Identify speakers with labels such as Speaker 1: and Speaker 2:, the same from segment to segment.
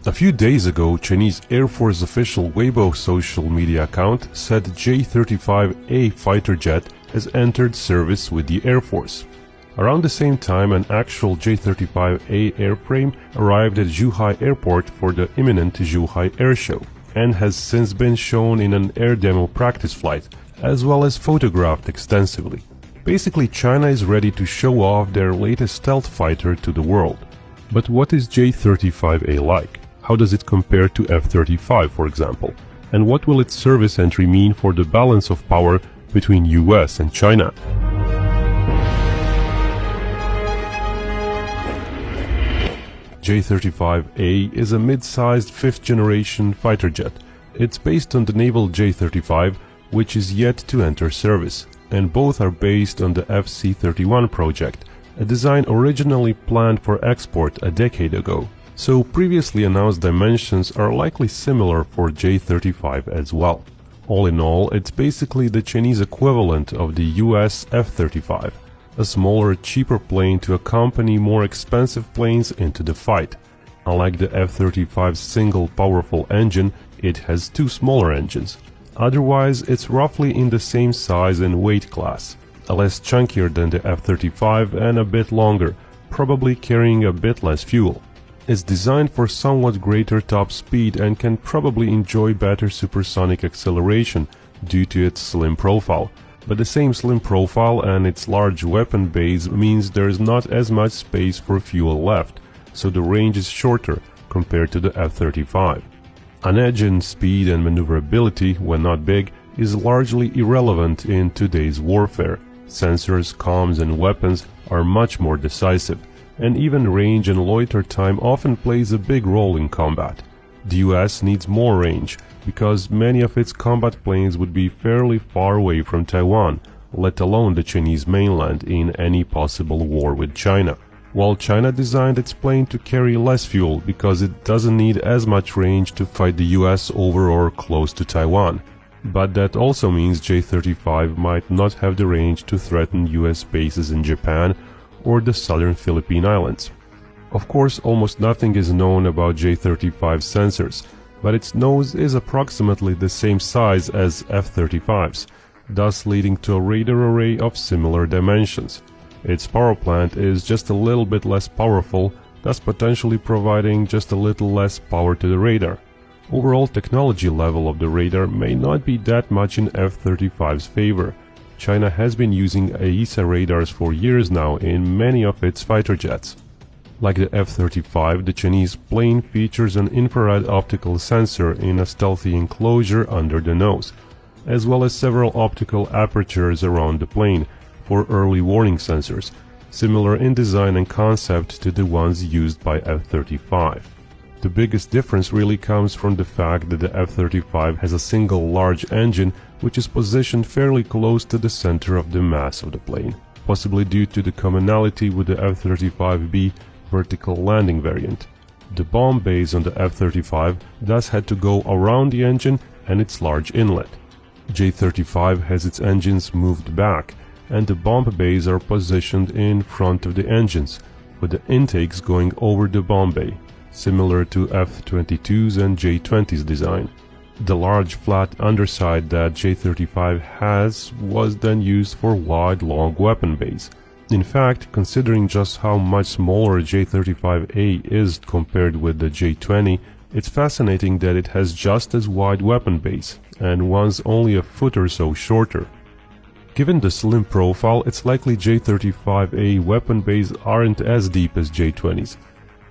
Speaker 1: A few days ago, Chinese Air Force official Weibo social media account said J-35A fighter jet has entered service with the Air Force. Around the same time, an actual J-35A airframe arrived at Zhuhai Airport for the imminent Zhuhai Air Show and has since been shown in an air demo practice flight, as well as photographed extensively. Basically, China is ready to show off their latest stealth fighter to the world. But what is J-35A like? How does it compare to F-35, for example? And what will its service entry mean for the balance of power between US and China? J-35A is a mid-sized fifth-generation fighter jet. It's based on the naval J-35, which is yet to enter service, and both are based on the FC-31 project, a design originally planned for export a decade ago. So previously announced dimensions are likely similar for J-35 as well. All in all, it's basically the Chinese equivalent of the US F-35, a smaller, cheaper plane to accompany more expensive planes into the fight. Unlike the F-35's single powerful engine, it has two smaller engines. Otherwise, it's roughly in the same size and weight class, less chunkier than the F-35 and a bit longer, probably carrying a bit less fuel. It's designed for somewhat greater top speed and can probably enjoy better supersonic acceleration due to its slim profile. But the same slim profile and its large weapon base means there is not as much space for fuel left, so the range is shorter compared to the F-35. An edge in speed and maneuverability, when not big, is largely irrelevant in today's warfare. Sensors, comms and weapons are much more decisive, and even range and loiter time often plays a big role in combat. The US needs more range, because many of its combat planes would be fairly far away from Taiwan, let alone the Chinese mainland in any possible war with China. While China designed its plane to carry less fuel because it doesn't need as much range to fight the US over or close to Taiwan. But that also means J-35 might not have the range to threaten US bases in Japan or the southern Philippine Islands. Of course, almost nothing is known about J-35 sensors, but its nose is approximately the same size as F-35's, thus leading to a radar array of similar dimensions. Its power plant is just a little bit less powerful, thus potentially providing just a little less power to the radar. Overall technology level of the radar may not be that much in F-35's favor. China has been using AESA radars for years now in many of its fighter jets. Like the F-35, the Chinese plane features an infrared optical sensor in a stealthy enclosure under the nose, as well as several optical apertures around the plane for early warning sensors, similar in design and concept to the ones used by F-35. The biggest difference really comes from the fact that the F-35 has a single large engine which is positioned fairly close to the center of the mass of the plane, possibly due to the commonality with the F-35B vertical landing variant. The bomb base on the F-35 thus had to go around the engine and its large inlet. J-35 has its engines moved back, and the bomb bays are positioned in front of the engines, with the intakes going over the bomb bay, similar to F-22's and J-20's design. The large flat underside that J-35 has was then used for wide, long weapon bays. In fact, considering just how much smaller J-35A is compared with the J-20, it's fascinating that it has just as wide weapon bays, and one's only a foot or so shorter. Given the slim profile, it's likely J-35A weapon bays aren't as deep as J-20's.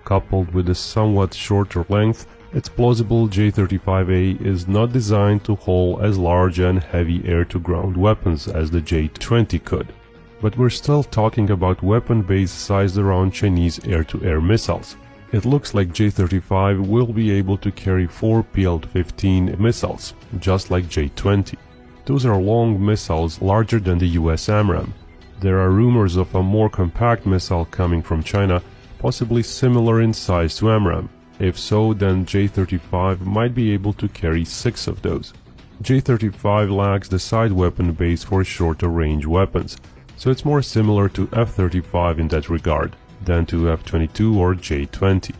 Speaker 1: Coupled with a somewhat shorter length, it's plausible J-35A is not designed to haul as large and heavy air-to-ground weapons as the J-20 could. But we're still talking about weapon bays sized around Chinese air-to-air missiles. It looks like J-35 will be able to carry 4 PL-15 missiles, just like J-20. Those are long missiles larger than the US AMRAAM. There are rumors of a more compact missile coming from China, possibly similar in size to AMRAAM. If so, then J-35 might be able to carry 6 of those. J-35 lacks the side weapon base for shorter range weapons, so it's more similar to F-35 in that regard than to F-22 or J-20.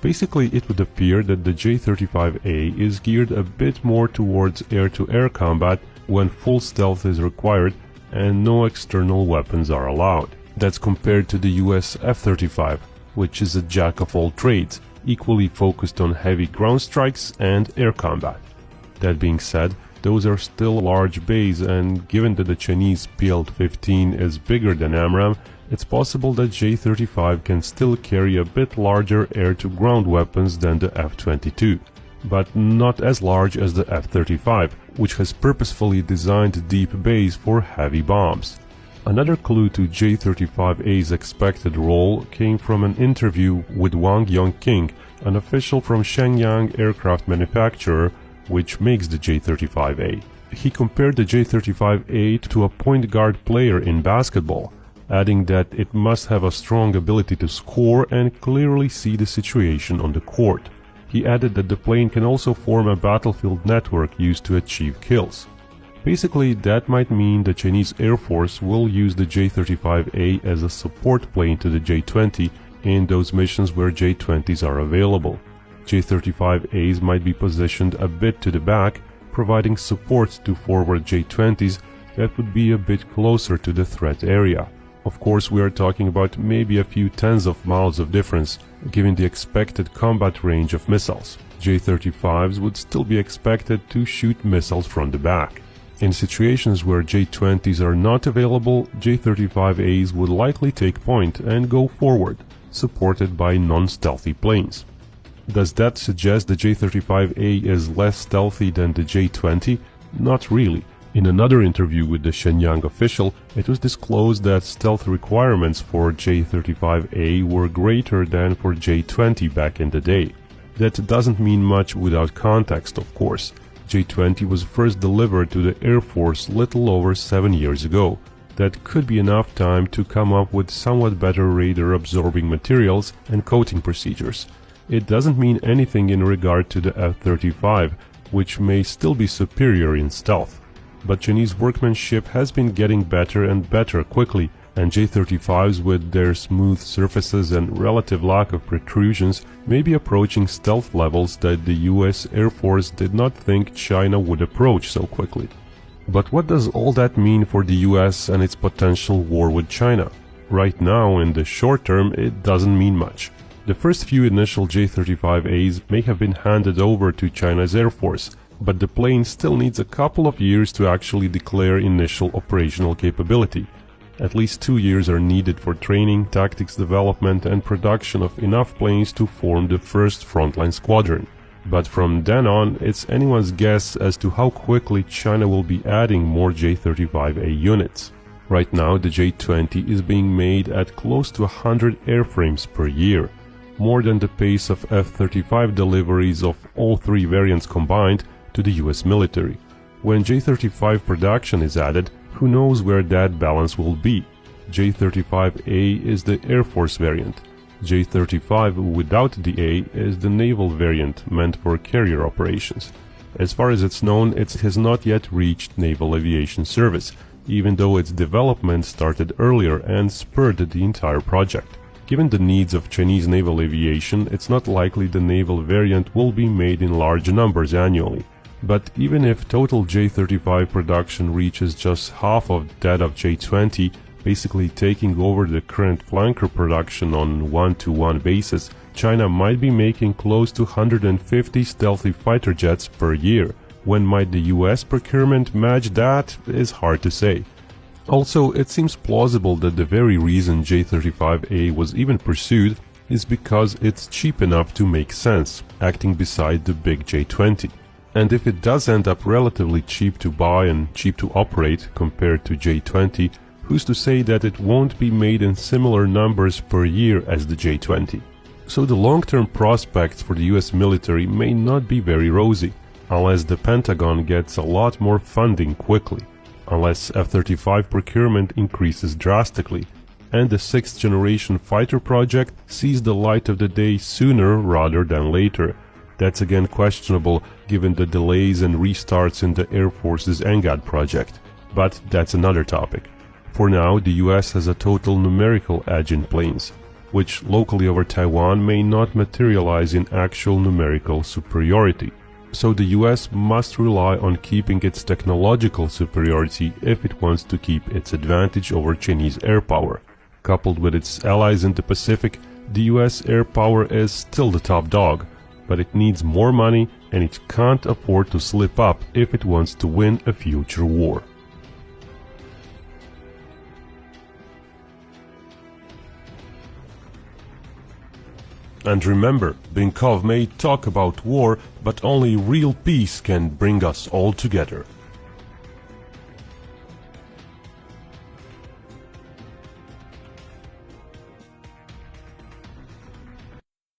Speaker 1: Basically, it would appear that the J-35A is geared a bit more towards air-to-air combat when full stealth is required and no external weapons are allowed. That's compared to the US F-35, which is a jack of all trades, equally focused on heavy ground strikes and air combat. That being said, those are still large bays, and given that the Chinese PL-15 is bigger than AMRAAM, it's possible that J-35 can still carry a bit larger air-to-ground weapons than the F-22, but not as large as the F-35, which has purposefully designed deep bays for heavy bombs. Another clue to J-35A's expected role came from an interview with Wang Yongqing, an official from Shenyang aircraft manufacturer, which makes the J-35A. He compared the J-35A to a point guard player in basketball, adding that it must have a strong ability to score and clearly see the situation on the court. He added that the plane can also form a battlefield network used to achieve kills. Basically, that might mean the Chinese Air Force will use the J-35A as a support plane to the J-20 in those missions where J-20s are available. J-35As might be positioned a bit to the back, providing support to forward J-20s that would be a bit closer to the threat area. Of course, we are talking about maybe a few tens of miles of difference, given the expected combat range of missiles. J-35s would still be expected to shoot missiles from the back. In situations where J-20s are not available, J-35As would likely take point and go forward, supported by non-stealthy planes. Does that suggest the J-35A is less stealthy than the J-20? Not really. In another interview with the Shenyang official, it was disclosed that stealth requirements for J-35A were greater than for J-20 back in the day. That doesn't mean much without context, of course. J-20 was first delivered to the Air Force little over 7 years ago. That could be enough time to come up with somewhat better radar-absorbing materials and coating procedures. It doesn't mean anything in regard to the F-35, which may still be superior in stealth. But Chinese workmanship has been getting better and better quickly, and J-35s with their smooth surfaces and relative lack of protrusions may be approaching stealth levels that the US Air Force did not think China would approach so quickly. But what does all that mean for the US and its potential war with China? Right now, in the short term, it doesn't mean much. The first few initial J-35As may have been handed over to China's Air Force, but the plane still needs a couple of years to actually declare initial operational capability. At least 2 years are needed for training, tactics development and production of enough planes to form the first frontline squadron. But from then on, it's anyone's guess as to how quickly China will be adding more J-35A units. Right now, the J-20 is being made at close to 100 airframes per year, more than the pace of F-35 deliveries of all three variants combined to the US military. When J-35 production is added, who knows where that balance will be. J-35A is the Air Force variant. J-35 without the A is the naval variant meant for carrier operations. As far as it's known, it has not yet reached Naval Aviation Service, even though its development started earlier and spurred the entire project. Given the needs of Chinese naval aviation, it's not likely the naval variant will be made in large numbers annually. But even if total J-35 production reaches just half of that of J-20, basically taking over the current flanker production on one-to-one basis, China might be making close to 150 stealthy fighter jets per year. When might the US procurement match that is hard to say. Also, it seems plausible that the very reason J-35A was even pursued is because it's cheap enough to make sense, acting beside the big J-20. And if it does end up relatively cheap to buy and cheap to operate compared to J-20, who's to say that it won't be made in similar numbers per year as the J-20? So the long-term prospects for the US military may not be very rosy, unless the Pentagon gets a lot more funding quickly, unless F-35 procurement increases drastically, and the 6th generation fighter project sees the light of the day sooner rather than later. That's again questionable given the delays and restarts in the Air Force's NGAD project, but that's another topic. For now, the US has a total numerical edge in planes. which locally over Taiwan may not materialize in actual numerical superiority. So the US must rely on keeping its technological superiority if it wants to keep its advantage over Chinese air power. Coupled with its allies in the Pacific, the US air power is still the top dog, but it needs more money and it can't afford to slip up if it wants to win a future war. And remember, Binkov may talk about war, but only real peace can bring us all together.